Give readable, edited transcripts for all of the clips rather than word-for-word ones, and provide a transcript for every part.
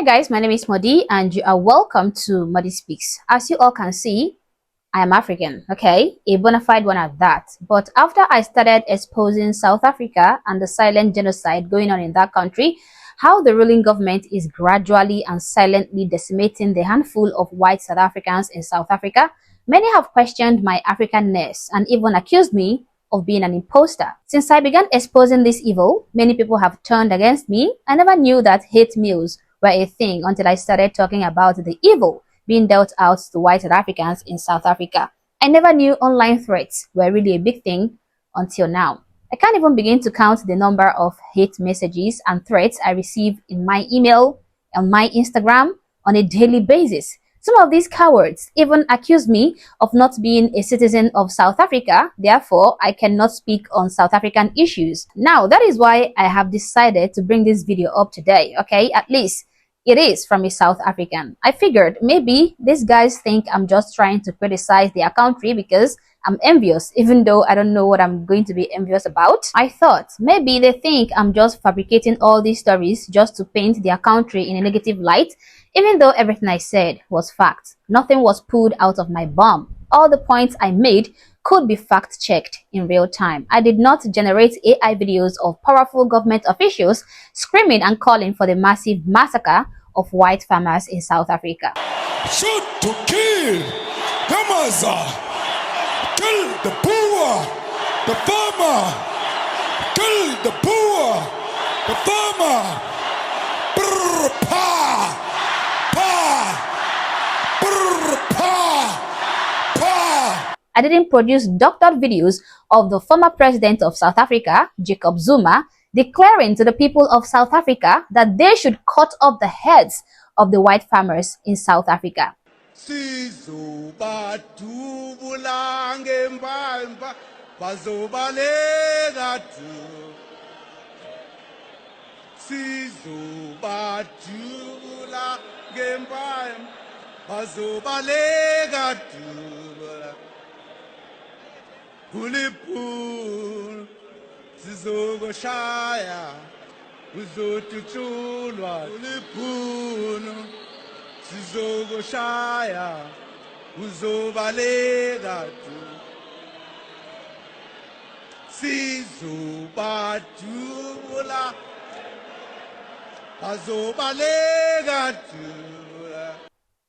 Hi guys, my name is Modi and you are welcome to Modi Speaks. As you all can see, I am African, okay? A bona fide one at that. But after I started exposing South Africa and the silent genocide going on in that country, how the ruling government is gradually and silently decimating the handful of white South Africans in South Africa, many have questioned my Africanness and even accused me of being an imposter. Since I began exposing this evil, many people have turned against me. I never knew that hate meals were a thing until I started talking about the evil being dealt out to white South Africans in South Africa. I never knew online threats were really a big thing until now. I can't even begin to count the number of hate messages and threats I receive in my email, on my Instagram, on a daily basis. Some of these cowards even accuse me of not being a citizen of South Africa, therefore I cannot speak on South African issues. Now, that is why I have decided to bring this video up today, okay? At least it is from a South African. I figured maybe these guys think I'm just trying to criticize their country because I'm envious, even though I don't know what I'm going to be envious about. I thought maybe they think I'm just fabricating all these stories just to paint their country in a negative light, even though everything I said was fact. Nothing was pulled out of my bum. All the points I made could be fact-checked in real time. I did not generate AI videos of powerful government officials screaming and calling for the massive massacre of white farmers in South Africa. Shoot to kill the mother, kill the poor, the farmer, kill the poor, the farmer. Brr, pa, pa, brr, pa, pa. I didn't produce doctored videos of the former president of South Africa, Jacob Zuma, declaring to the people of South Africa that they should cut off the heads of the white farmers in South Africa. Sizogoshaya uzotuculwa uliphuno sizogoshaya uzobaleka tu sizobatula bazobaleka tu.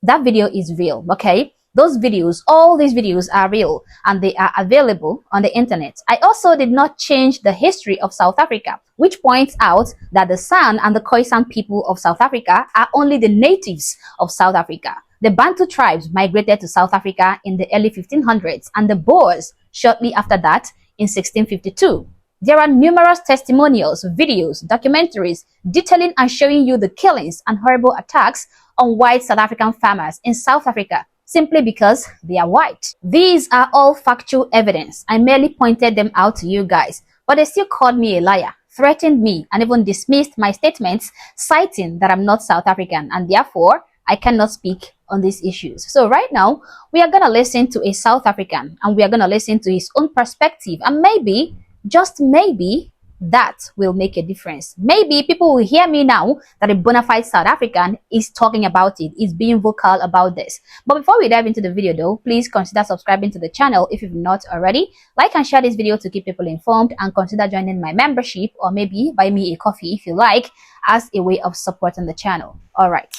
That video is real, okay? Those videos, all these videos are real and they are available on the internet. I also did not change the history of South Africa, which points out that the San and the Khoisan people of South Africa are only the natives of South Africa. The Bantu tribes migrated to South Africa in the early 1500s and the Boers shortly after that in 1652. There are numerous testimonials, videos, documentaries detailing and showing you the killings and horrible attacks on white South African farmers in South Africa simply because they are white. These are all factual evidence. I merely pointed them out to you guys, but they still called me a liar, threatened me, and even dismissed my statements, citing that I'm not South African and therefore I cannot speak on these issues. So right now, we are going to listen to a South African and we are going to listen to his own perspective, and maybe, just maybe, that will make a difference. Maybe people will hear me now that a bona fide South African is talking about it, is being vocal about this. But before we dive into the video though, please consider subscribing to the channel if you've not already. Like and share this video to keep people informed, and consider joining my membership or maybe buy me a coffee if you like, as a way of supporting the channel. Alright.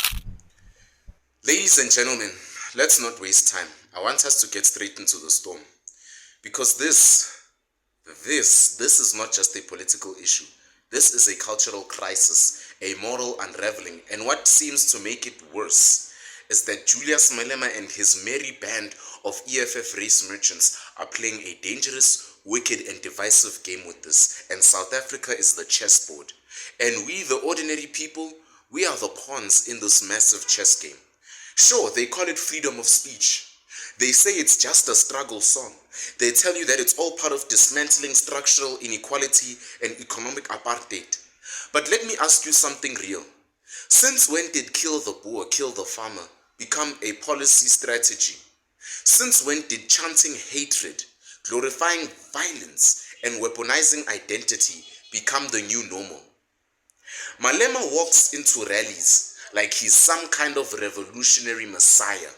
Ladies and gentlemen, let's not waste time. I want us to get straight into the storm. Because this is not just a political issue. This is a cultural crisis, a moral unraveling, and what seems to make it worse is that Julius Malema and his merry band of EFF race merchants are playing a dangerous, wicked, and divisive game with this, and South Africa is the chessboard. And we, the ordinary people, we are the pawns in this massive chess game. Sure, they call it freedom of speech. They say it's just a struggle song. They tell you that it's all part of dismantling structural inequality and economic apartheid. But let me ask you something real. Since when did kill the Boer, kill the farmer become a policy strategy? Since when did chanting hatred, glorifying violence, and weaponizing identity become the new normal? Malema walks into rallies like he's some kind of revolutionary messiah.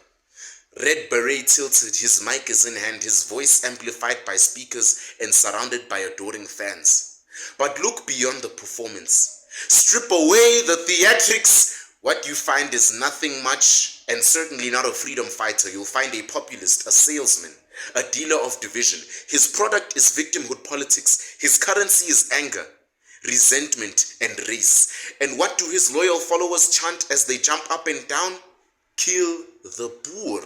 Red beret tilted, his mic is in hand, his voice amplified by speakers and surrounded by adoring fans. But look beyond the performance. Strip away the theatrics. What you find is nothing much, and certainly not a freedom fighter. You'll find a populist, a salesman, a dealer of division. His product is victimhood politics. His currency is anger, resentment, and race. And what do his loyal followers chant as they jump up and down? Kill the Boer.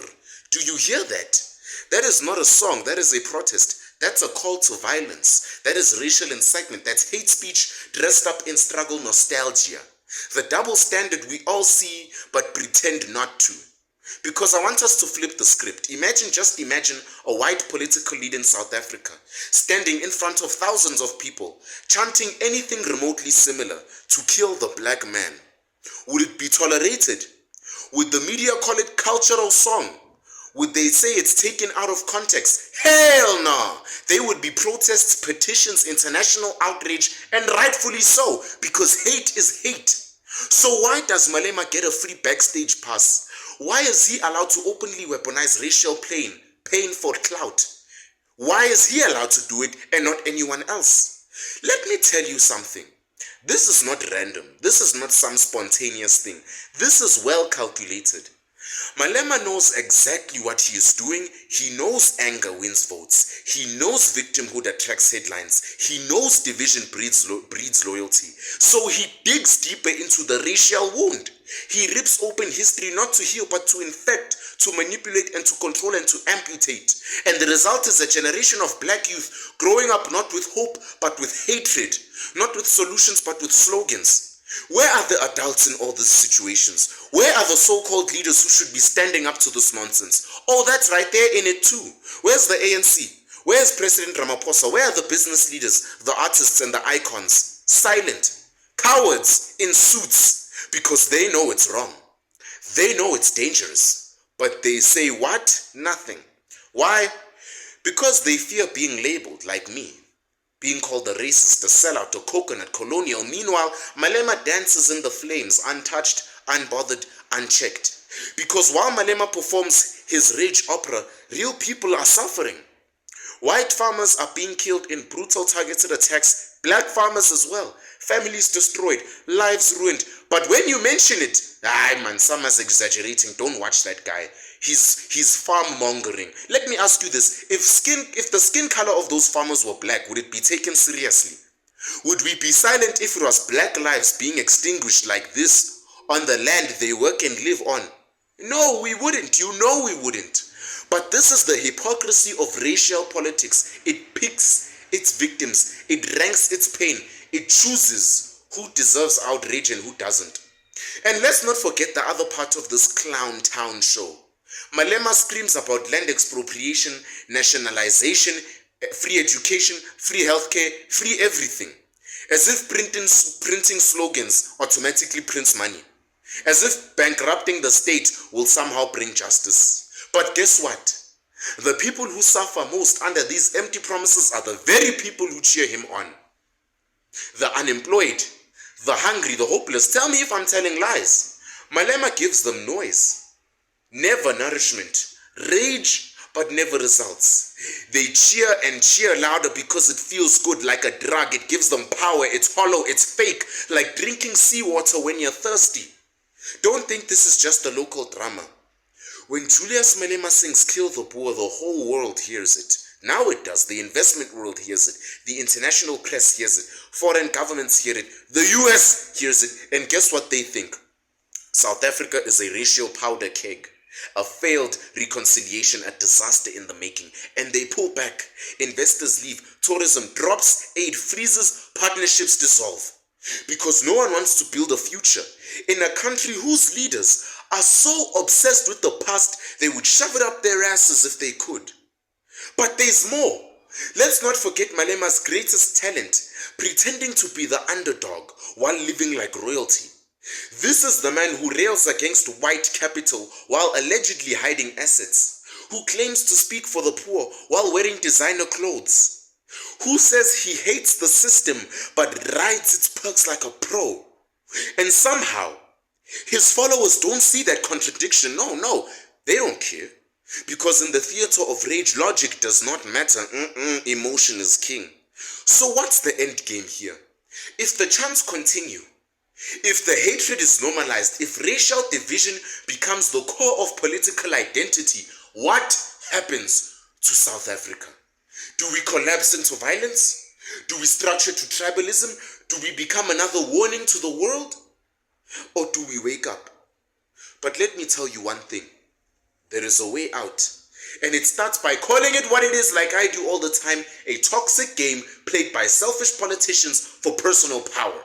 Do you hear that? That is not a song, that is a protest. That's a call to violence. That is racial incitement. That's hate speech dressed up in struggle nostalgia. The double standard we all see but pretend not to. Because I want us to flip the script. Just imagine a white political leader in South Africa standing in front of thousands of people chanting anything remotely similar to kill the black man. Would it be tolerated? Would the media call it cultural song? Would they say it's taken out of context? Hell no! They would be protests, petitions, international outrage, and rightfully so, because hate is hate. So why does Malema get a free backstage pass? Why is he allowed to openly weaponize racial pain for clout? Why is he allowed to do it and not anyone else? Let me tell you something. This is not random. This is not some spontaneous thing. This is well calculated. Malema knows exactly what he is doing. He knows anger wins votes. He knows victimhood attracts headlines. He knows division breeds loyalty. So he digs deeper into the racial wound. He rips open history not to heal but to infect, to manipulate and to control and to amputate. And the result is a generation of black youth growing up not with hope but with hatred, not with solutions but with slogans. Where are the adults in all these situations? Where are the so-called leaders who should be standing up to this nonsense? Oh, that's right, they're in it too. Where's the ANC? Where's President Ramaphosa? Where are the business leaders, the artists and the icons? Silent. Cowards in suits, because they know it's wrong. They know it's dangerous. But they say what? Nothing. Why? Because they fear being labeled like me. Being called a racist, a sellout, a coconut, colonial. Meanwhile, Malema dances in the flames, untouched, unbothered, unchecked. Because while Malema performs his rage opera, real people are suffering. White farmers are being killed in brutal targeted attacks, black farmers as well. Families destroyed, lives ruined. But when you mention it, Sama's exaggerating, don't watch that guy. He's farm mongering. Let me ask you this, if the skin color of those farmers were black, would it be taken seriously? Would we be silent if it was black lives being extinguished like this on the land they work and live on? No, we wouldn't. You know we wouldn't. But this is the hypocrisy of racial politics. It picks its victims. It ranks its pain. It chooses who deserves outrage and who doesn't. And let's not forget the other part of this clown town show. Malema screams about land expropriation, nationalization, free education, free healthcare, free everything. As if printing slogans automatically prints money. As if bankrupting the state will somehow bring justice. But guess what? The people who suffer most under these empty promises are the very people who cheer him on. The unemployed, the hungry, the hopeless. Tell me if I'm telling lies. Malema gives them noise, never nourishment, rage, but never results. They cheer and cheer louder because it feels good, like a drug. It gives them power. It's hollow. It's fake, like drinking seawater when you're thirsty. Don't think this is just a local drama. When Julius Malema sings Kill the Boer, the whole world hears it. Now it does. The investment world hears it. The international press hears it. Foreign governments hear it. The US hears it. And guess what they think? South Africa is a racial powder keg. A failed reconciliation, a disaster in the making. And they pull back. Investors leave. Tourism drops. Aid freezes. Partnerships dissolve. Because no one wants to build a future in a country whose leaders are so obsessed with the past they would shove it up their asses if they could. But there's more. Let's not forget Malema's greatest talent, pretending to be the underdog while living like royalty. This is the man who rails against white capital while allegedly hiding assets, who claims to speak for the poor while wearing designer clothes, who says he hates the system but rides its perks like a pro. And somehow, His followers don't see that contradiction. No, they don't care. Because in the theater of rage, logic does not matter. Emotion is king. So what's the end game here? If the chants continue, if the hatred is normalized, if racial division becomes the core of political identity, what happens to South Africa? Do we collapse into violence? Do we structure to tribalism? Do we become another warning to the world? Or do we wake up? But let me tell you one thing. There is a way out. And it starts by calling it what it is, like I do all the time, a toxic game played by selfish politicians for personal power.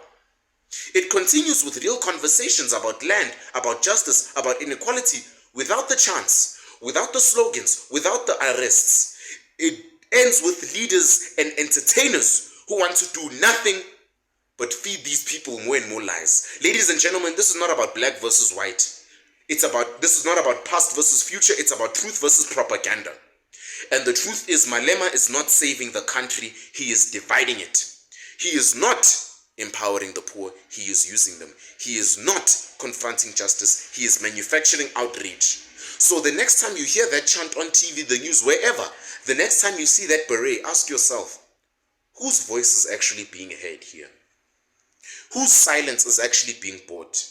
It continues with real conversations about land, about justice, about inequality, without the chants, without the slogans, without the arrests. It ends with leaders and entertainers who want to do nothing but feed these people more and more lies. Ladies and gentlemen, this is not about black versus white. This is not about past versus future, it's about truth versus propaganda. And the truth is, Malema is not saving the country, he is dividing it. He is not empowering the poor, he is using them. He is not confronting justice, he is manufacturing outrage. So the next time you hear that chant on TV, the news, wherever, the next time you see that beret, ask yourself, whose voice is actually being heard here? Whose silence is actually being bought?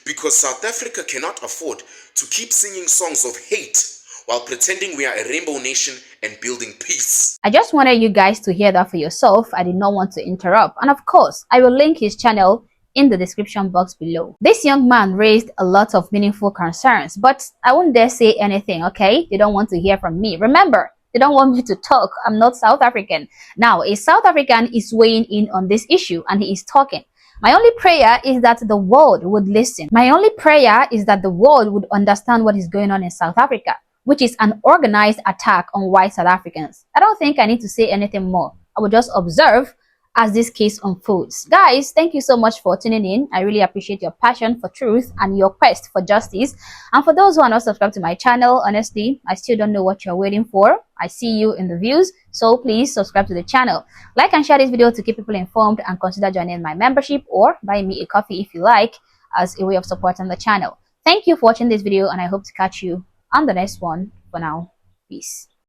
Because South Africa cannot afford to keep singing songs of hate while pretending we are a rainbow nation and building peace. I just wanted you guys to hear that for yourself. I did not want to interrupt. And of course, I will link his channel in the description box below. This young man raised a lot of meaningful concerns, but I won't dare say anything, okay? They don't want to hear from me. Remember, they don't want me to talk. I'm not South African. Now, a South African is weighing in on this issue and he is talking. My only prayer is that the world would listen. My only prayer is that the world would understand what is going on in South Africa, which is an organized attack on white South Africans. I don't think I need to say anything more. I will just observe as this case unfolds. Guys, thank you so much for tuning in. I really appreciate your passion for truth and your quest for justice. And for those who are not subscribed to my channel, honestly, I still don't know what you're waiting for. I see you in the views, so please subscribe to the channel. Like and share this video to keep people informed, and consider joining my membership or buy me a coffee if you like, as a way of supporting the channel. Thank you for watching this video, and I hope to catch you on the next one. For now, peace.